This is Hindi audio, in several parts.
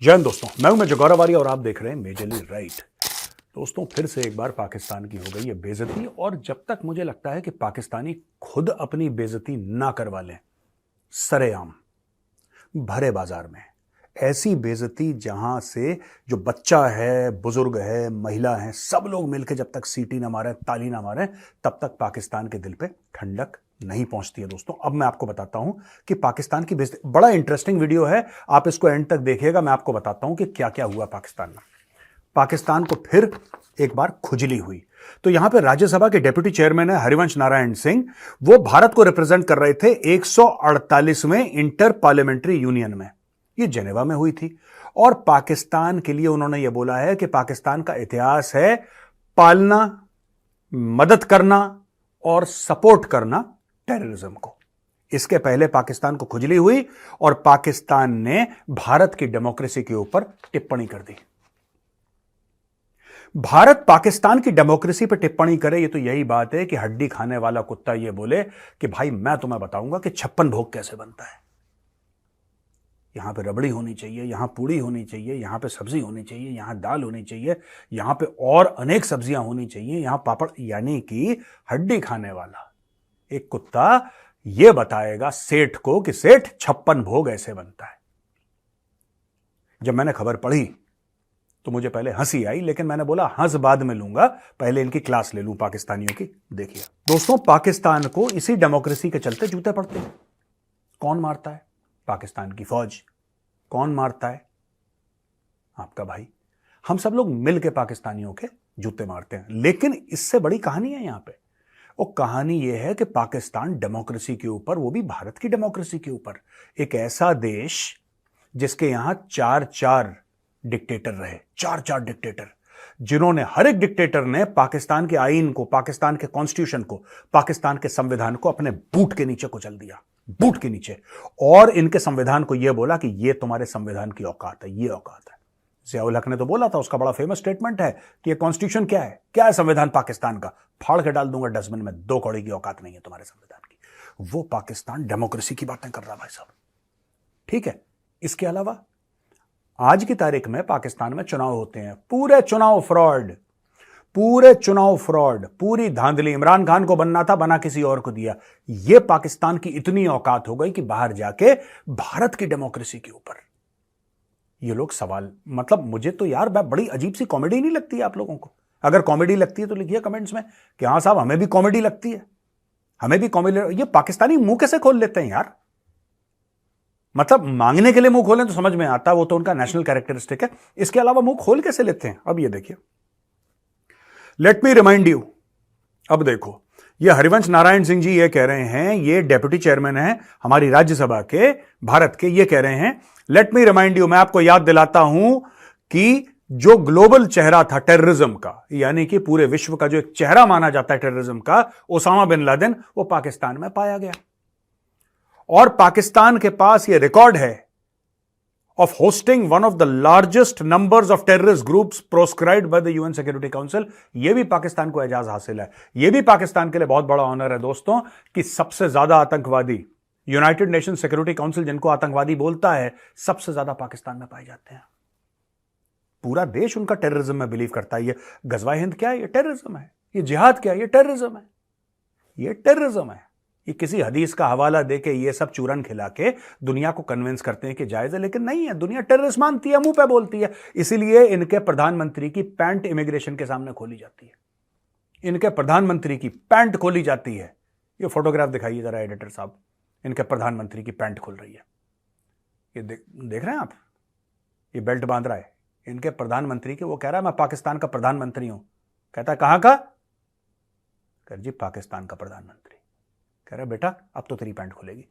जय हिंद दोस्तों, मैं हूं मेजर गौरव आर्य और आप देख रहे हैं मेजरली राइट। दोस्तों, फिर से एक बार पाकिस्तान की हो गई है बेइज्जती, और जब तक मुझे लगता है कि पाकिस्तानी खुद अपनी बेइज्जती ना करवा लें सरेआम भरे बाजार में, ऐसी बेइज्जती जहां से जो बच्चा है, बुजुर्ग है, महिला है, सब लोग मिलकर जब तक सीटी ना मारे, ताली ना मारे, तब तक पाकिस्तान के दिल पे ठंडक नहीं पहुंचती है। दोस्तों, अब मैं आपको बताता हूं कि पाकिस्तान की बेइज्जती, बड़ा इंटरेस्टिंग वीडियो है, आप इसको एंड तक देखिएगा। मैं आपको बताता हूं कि क्या क्या हुआ पाकिस्तान में। पाकिस्तान को फिर एक बार खुजली हुई। तो यहां पे राज्यसभा के डेप्यूटी चेयरमैन है हरिवंश नारायण सिंह, वो भारत को रिप्रेजेंट कर रहे थे 148वें इंटर पार्लियामेंट्री यूनियन में। ये जेनेवा में हुई थी, और पाकिस्तान के लिए उन्होंने ये बोला है कि पाकिस्तान का इतिहास है पालना, मदद करना और सपोर्ट करना टेररिज्म को। इसके पहले पाकिस्तान को खुजली हुई और पाकिस्तान ने भारत की डेमोक्रेसी के ऊपर टिप्पणी कर दी। भारत पाकिस्तान की डेमोक्रेसी पर टिप्पणी करे, ये तो यही बात है कि हड्डी खाने वाला कुत्ता ये बोले कि भाई मैं तुम्हें बताऊंगा कि 56 भोग कैसे बनता है। यहां पे रबड़ी होनी चाहिए, यहां पूड़ी होनी चाहिए, यहां पे सब्जी होनी चाहिए, यहां दाल होनी चाहिए, यहां पे और अनेक सब्जियां होनी चाहिए, यहां पापड़, यानी कि हड्डी खाने वाला एक कुत्ता यह बताएगा सेठ को कि सेठ 56 भोग ऐसे बनता है। जब मैंने खबर पढ़ी तो मुझे पहले हंसी आई, लेकिन मैंने बोला हंस बाद में लूंगा, पहले इनकी क्लास ले लूं पाकिस्तानियों की। देखिए दोस्तों, पाकिस्तान को इसी डेमोक्रेसी के चलते जूते पड़ते हैं। कौन मारता है? पाकिस्तान की फौज। कौन मारता है? आपका भाई। हम सब लोग मिलकर पाकिस्तानियों के जूते मारते हैं। लेकिन इससे बड़ी कहानी है यहां पे। वो कहानी यह है कि पाकिस्तान डेमोक्रेसी के ऊपर, वो भी भारत की डेमोक्रेसी के ऊपर, एक ऐसा देश जिसके यहां चार डिक्टेटर रहे, चार डिक्टेटर, जिन्होंने, हर एक डिक्टेटर ने पाकिस्तान के आईन को, पाकिस्तान के कॉन्स्टिट्यूशन को, पाकिस्तान के संविधान को अपने बूट के नीचे कुचल दिया, बूट के नीचे। और इनके संविधान को यह बोला कि यह तुम्हारे संविधान की औकात है, यह औकात है। जियाउल हक ने तो बोला था, उसका बड़ा फेमस स्टेटमेंट है कि यह कॉन्स्टिट्यूशन क्या है, क्या है संविधान पाकिस्तान का, फाड़ के डाल दूंगा डस्टबिन में, 2 कौड़ी की औकात नहीं है तुम्हारे संविधान की। वो पाकिस्तान डेमोक्रेसी की बातें कर रहा भाई साहब, ठीक है। इसके अलावा आज की तारीख में पाकिस्तान में चुनाव होते हैं, पूरे चुनाव फ्रॉड, पूरी धांधली। इमरान खान को बनना था, बना किसी और को दिया। यह पाकिस्तान की इतनी औकात हो गई कि बाहर जाके भारत की डेमोक्रेसी के ऊपर ये लोग सवाल, मतलब मुझे तो यार बड़ी अजीब सी कॉमेडी नहीं लगती है आप लोगों को? अगर कॉमेडी लगती है तो लिखिए कमेंट्स में कि हाँ साहब, हमें भी कॉमेडी लगती है, हमें भी कॉमेडी। ये पाकिस्तानी मुंह कैसे खोल लेते हैं यार? मतलब मांगने के लिए मुंह खोलें तो समझ में आता है, वो तो उनका नेशनल कैरेक्टरिस्टिक है। इसके अलावा मुंह खोल कैसे लेते हैं? अब ये देखिए, लेट मी रिमाइंड यू। अब देखो, ये हरिवंश नारायण सिंह जी ये कह रहे हैं, ये डेप्यूटी चेयरमैन हैं हमारी राज्यसभा के, भारत के, ये कह रहे हैं, लेट मी रिमाइंड यू, मैं आपको याद दिलाता हूं कि जो ग्लोबल चेहरा था टेररिज्म का, यानी कि पूरे विश्व का जो एक चेहरा माना जाता है टेररिज्म का, ओसामा बिन लादेन, वो पाकिस्तान में पाया गया। और पाकिस्तान के पास ये रिकॉर्ड है of hosting one of the largest numbers of terrorist groups proscribed by the UN security council. यह भी पाकिस्तान को एजाज हासिल है। यह भी पाकिस्तान के लिए बहुत बड़ा ऑनर है दोस्तों कि सबसे ज्यादा आतंकवादी, यूनाइटेड नेशन सिक्योरिटी काउंसिल जिनको आतंकवादी बोलता है, सबसे ज्यादा पाकिस्तान में पाए जाते हैं। पूरा देश उनका टेररिज्म में बिलीव करता है। ये गजवा हिंद क्या है? ये टेररिज्म है। ये जिहाद क्या है? ये टेररिज्म है। ये टेररिज्म है। ये किसी हदीस का हवाला देके ये सब चूरन खिला के दुनिया को कन्विंस करते हैं कि जायज है, लेकिन नहीं है। दुनिया टेररिस्ट मानती है, मुंह पे बोलती है। इसीलिए इनके प्रधानमंत्री की पैंट इमिग्रेशन के सामने खोली जाती है। इनके प्रधानमंत्री की पैंट खोली जाती है। ये फोटोग्राफ दिखाइए जरा एडिटर साहब, इनके प्रधानमंत्री की पैंट खोल रही है। ये देख रहे हैं आप? ये बेल्ट बांध रहा है इनके प्रधानमंत्री की। वो कह रहा है मैं पाकिस्तान का प्रधानमंत्री हूं। कहता है कहां का? कर जी पाकिस्तान का प्रधानमंत्री। कह रहा बेटा अब तो तेरी पैंट खुलेगी।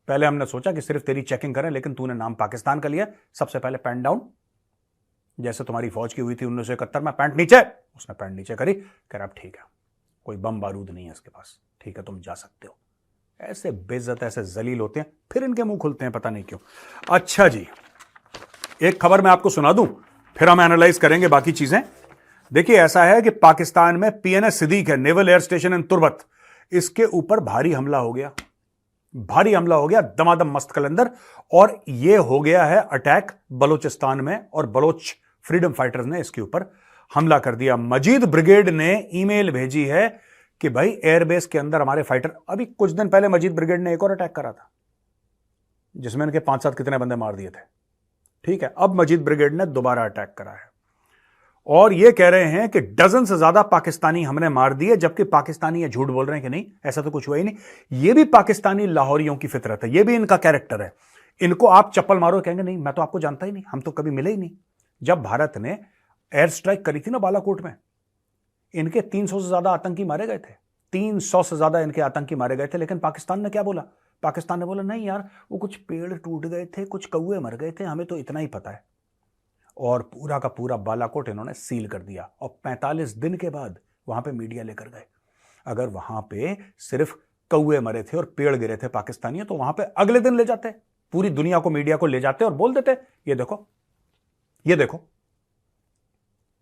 पहले हमने सोचा कि सिर्फ तेरी चेकिंग करें, लेकिन तूने नाम पाकिस्तान का लिया, सबसे पहले पैंट डाउन। जैसे तुम्हारी फौज की हुई थी 1971 में, पैंट नीचे। उसने पैंट नीचे करी। कह रहा अब ठीक है, कोई बम बारूद नहीं है इसके पास, ठीक है तुम जा सकते हो। ऐसे बेइज्जत, ऐसे जलील होते हैं, फिर इनके मुंह खुलते हैं, पता नहीं क्यों। अच्छा जी, एक खबर मैं आपको सुना दूं, फिर हम एनालाइज करेंगे बाकी चीजें। देखिए, ऐसा है कि पाकिस्तान में पीएनएस सिद्दीक है, नेवल एयर स्टेशन इन तुर्बत, इसके ऊपर भारी हमला हो गया। भारी हमला हो गया दमादम मस्त कलंदर, और यह हो गया है अटैक बलूचिस्तान में, और बलोच फ्रीडम फाइटर्स ने इसके ऊपर हमला कर दिया। मजीद ब्रिगेड ने ईमेल भेजी है कि भाई एयरबेस के अंदर हमारे फाइटर, अभी कुछ दिन पहले मजीद ब्रिगेड ने एक और अटैक करा था जिसमें इनके 5-7 कितने बंदे मार दिए थे, ठीक है। अब मजीद ब्रिगेड ने दोबारा अटैक करा है और यह कह रहे हैं कि डजन से ज्यादा पाकिस्तानी हमने मार दिए, जबकि पाकिस्तानी ये झूठ बोल रहे हैं कि नहीं ऐसा तो कुछ हुआ ही नहीं। यह भी पाकिस्तानी लाहौरियों की फितरत है, यह भी इनका कैरेक्टर है। इनको आप चप्पल मारो, कहेंगे नहीं मैं तो आपको जानता ही नहीं, हम तो कभी मिले ही नहीं। जब भारत ने एयर स्ट्राइक करी थी ना बालाकोट में, इनके 300 से ज्यादा आतंकी मारे गए थे, 300 से ज्यादा इनके आतंकी मारे गए थे। लेकिन पाकिस्तान ने क्या बोला? पाकिस्तान ने बोला नहीं यार, वो कुछ पेड़ टूट गए थे, कुछ कौवे मर गए थे, हमें तो इतना ही पता है। और पूरा का पूरा बालाकोट इन्होंने सील कर दिया और 45 दिन के बाद वहां पे मीडिया लेकर गए। अगर वहां पे सिर्फ कौवे मरे थे और पेड़ गिरे थे पाकिस्तानी, तो वहां पे अगले दिन ले जाते, पूरी दुनिया को, मीडिया को ले जाते और बोल देते ये देखो, ये देखो,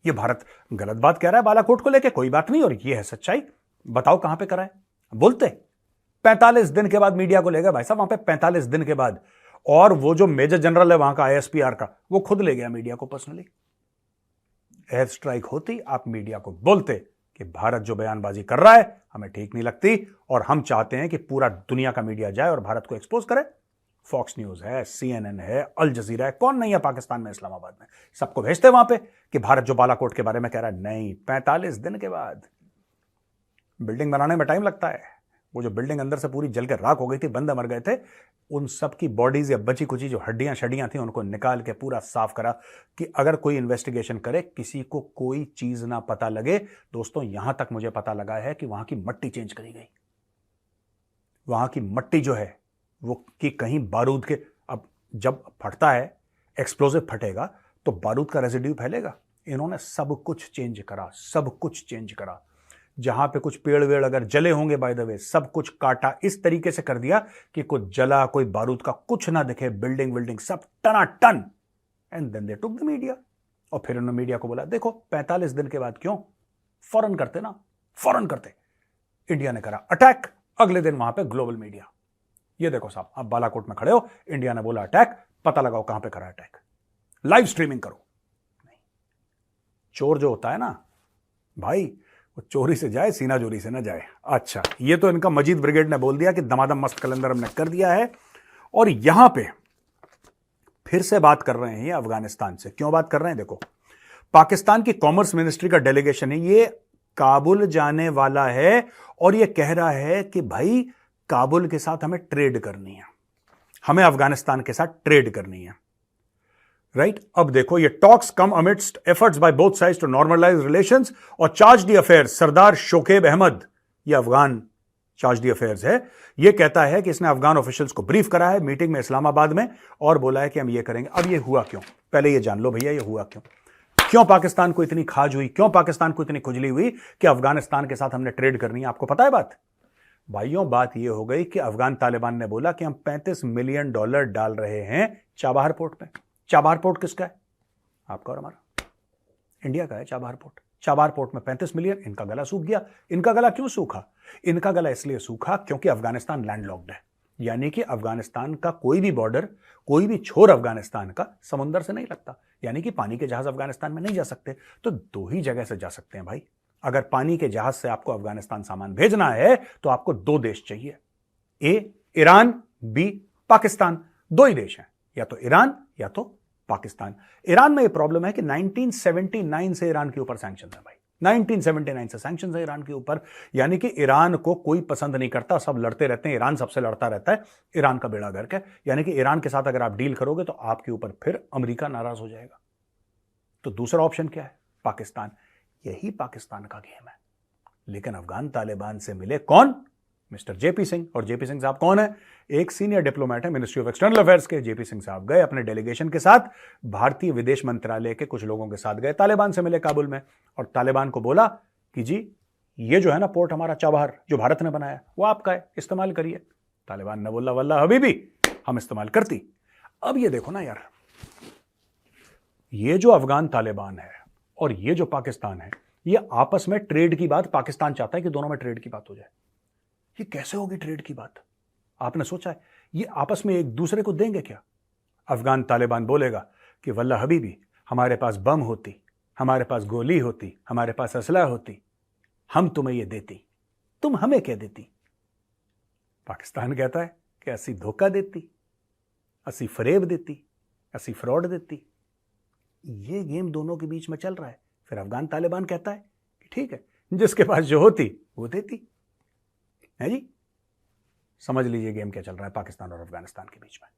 ये भारत गलत बात कह रहा है बालाकोट को लेके, कोई बात नहीं, और ये है सच्चाई, बताओ कहां पे करा है। बोलते 45 दिन के बाद मीडिया को ले गए भाई साहब वहां पे, 45 दिन के बाद। और वो जो मेजर जनरल है वहां का आईएसपीआर का, वो खुद ले गया मीडिया को पर्सनली। एयर स्ट्राइक होती, आप मीडिया को बोलते कि भारत जो बयानबाजी कर रहा है हमें ठीक नहीं लगती और हम चाहते हैं कि पूरा दुनिया का मीडिया जाए और भारत को एक्सपोज करे। फॉक्स न्यूज है, CNN है, अल जजीरा है, कौन नहीं है पाकिस्तान में, इस्लामाबाद में, सबको भेजते वहां पे कि भारत जो बालाकोट के बारे में कह रहा है। नहीं, 45 दिन के बाद। बिल्डिंग बनाने में टाइम लगता है। वो जो बिल्डिंग अंदर से पूरी जल के राख हो गई थी, बंदे मर गए थे, उन सब की बॉडीज या बची कुची जो हड्डियां शड्डियां थी उनको निकाल के पूरा साफ करा कि अगर कोई इन्वेस्टिगेशन करे किसी को कोई चीज ना पता लगे। दोस्तों यहां तक मुझे पता लगा है कि वहां की मट्टी चेंज करी गई। वहां की मट्टी जो है वो कि कहीं बारूद के, अब जब फटता है, एक्सप्लोजिव फटेगा तो बारूद का रेसिड्यू फैलेगा। इन्होंने सब कुछ चेंज करा, सब कुछ चेंज करा। जहां पे कुछ पेड़ वेड़ अगर जले होंगे बाय द वे, सब कुछ काटा, इस तरीके से कर दिया कि कुछ जला, कोई बारूद का कुछ ना दिखे, बिल्डिंग सब टनाटन। And then they took the media, और फिर उन्होंने मीडिया को बोला देखो 45 दिन के बाद क्यों, फौरन करते ना, फौरन करते। इंडिया ने करा अटैक, अगले दिन वहां पे ग्लोबल मीडिया, ये देखो साहब आप बालाकोट में खड़े हो, इंडिया ने बोला अटैक, पता लगाओ कहां पे करा अटैक, लाइव स्ट्रीमिंग करो। नहीं, चोर जो होता है ना भाई, वो चोरी से जाए, सीना जोरी से ना जाए। अच्छा, ये तो इनका मजीद ब्रिगेड ने बोल दिया कि दमादम मस्त कलंदर हमने कर दिया है। और यहां पे फिर से बात कर रहे हैं ये अफगानिस्तान से। क्यों बात कर रहे हैं? देखो, पाकिस्तान की कॉमर्स मिनिस्ट्री का डेलीगेशन है, ये काबुल जाने वाला है और ये कह रहा है कि भाई काबुल के साथ हमें ट्रेड करनी है, हमें अफगानिस्तान के साथ ट्रेड करनी है, राइट। अब देखो, ये talks come amidst efforts by both sides to normalise relations और charge d'affaires. Sardar Shakeeb Ahmad, ये अफगान चार्ज दी अफेयर्स है, ये कहता है कि इसने अफगान ऑफिशियल्स को ब्रीफ करा है मीटिंग में इस्लामाबाद में और बोला है कि हम ये करेंगे। अब ये हुआ क्यों, पहले ये जान लो भैया, ये हुआ क्यों, क्यों पाकिस्तान को इतनी खाज हुई, क्यों पाकिस्तान को इतनी खुजली हुई कि अफगानिस्तान के साथ हमने ट्रेड करनी है। आपको पता है बात भाइयों? बात यह हो गई कि अफगान तालिबान ने बोला कि हम $35 मिलियन डाल रहे हैं चाबहार पोर्ट में। चाबहार पोर्ट किसका है? आपका और हमारा, इंडिया का है चाबहार पोर्ट। चाबहार पोर्ट में 35 मिलियन, इनका गला सूख गया। इनका गला क्यों सूखा? इनका गला इसलिए सूखा क्योंकि अफगानिस्तान लैंडलॉक्ड है, यानी कि अफगानिस्तान का कोई भी बॉर्डर, कोई भी छोर अफगानिस्तान का समुंदर से नहीं लगता, यानी कि पानी के जहाज अफगानिस्तान में नहीं जा सकते। तो दो ही जगह से जा सकते हैं भाई। अगर पानी के जहाज से आपको अफगानिस्तान सामान भेजना है तो आपको दो देश चाहिए, ए ईरान, बी पाकिस्तान। दो ही देश हैं, या तो ईरान या तो पाकिस्तान। ईरान में यह प्रॉब्लम है कि 1979 से ईरान के ऊपर सैंक्शन है भाई, 1979 से सैंक्शन है ईरान के ऊपर, यानी कि ईरान को कोई पसंद नहीं करता, सब लड़ते रहते हैं, ईरान सबसे लड़ता रहता है, ईरान का बेड़ा गर्क है। यानी कि ईरान के साथ अगर आप डील करोगे तो आपके ऊपर फिर अमेरिका नाराज हो जाएगा। तो दूसरा ऑप्शन क्या है? पाकिस्तान। यही पाकिस्तान का गेम है। लेकिन अफगान तालिबान से मिले कौन? Mister JP Singh. और जेपी सिंह साहब कौन है? एक सीनियर डिप्लोमेट है मिनिस्ट्री ऑफ एक्सटर्नल अफेयर्स के। जेपी सिंह साहब गए अपने डेलीगेशन के साथ, भारतीय विदेश मंत्रालय के कुछ लोगों के साथ गए, तालिबान से मिले काबुल में, और तालिबान को बोला कि जी ये जो है ना पोर्ट हमारा चाबहार, जो भारत ने बनाया, वो आपका है, इस्तेमाल करिए। तालिबान ने बोला वल्ला हबीबी, हम इस्तेमाल करती। अब ये देखो ना यार, ये जो अफगान तालिबान है और ये जो पाकिस्तान है, ये आपस में ट्रेड की बात, पाकिस्तान चाहता है कि दोनों में ट्रेड की बात हो जाए। ये कैसे होगी ट्रेड की बात? आपने सोचा है ये आपस में एक दूसरे को देंगे क्या? अफगान तालिबान बोलेगा कि वल्लाह हबीबी, हमारे पास बम होती, हमारे पास गोली होती, हमारे पास असला होती, हम तुम्हें ये देती, तुम हमें क्या देती? पाकिस्तान कहता है कि असी धोखा देती, असी फरेब देती, असी फ्रॉड देती। ये गेम दोनों के बीच में चल रहा है। फिर अफगान तालिबान कहता है कि ठीक है, जिसके पास जो होती वो देती है जी। समझ लीजिए गेम क्या चल रहा है पाकिस्तान और अफगानिस्तान के बीच में।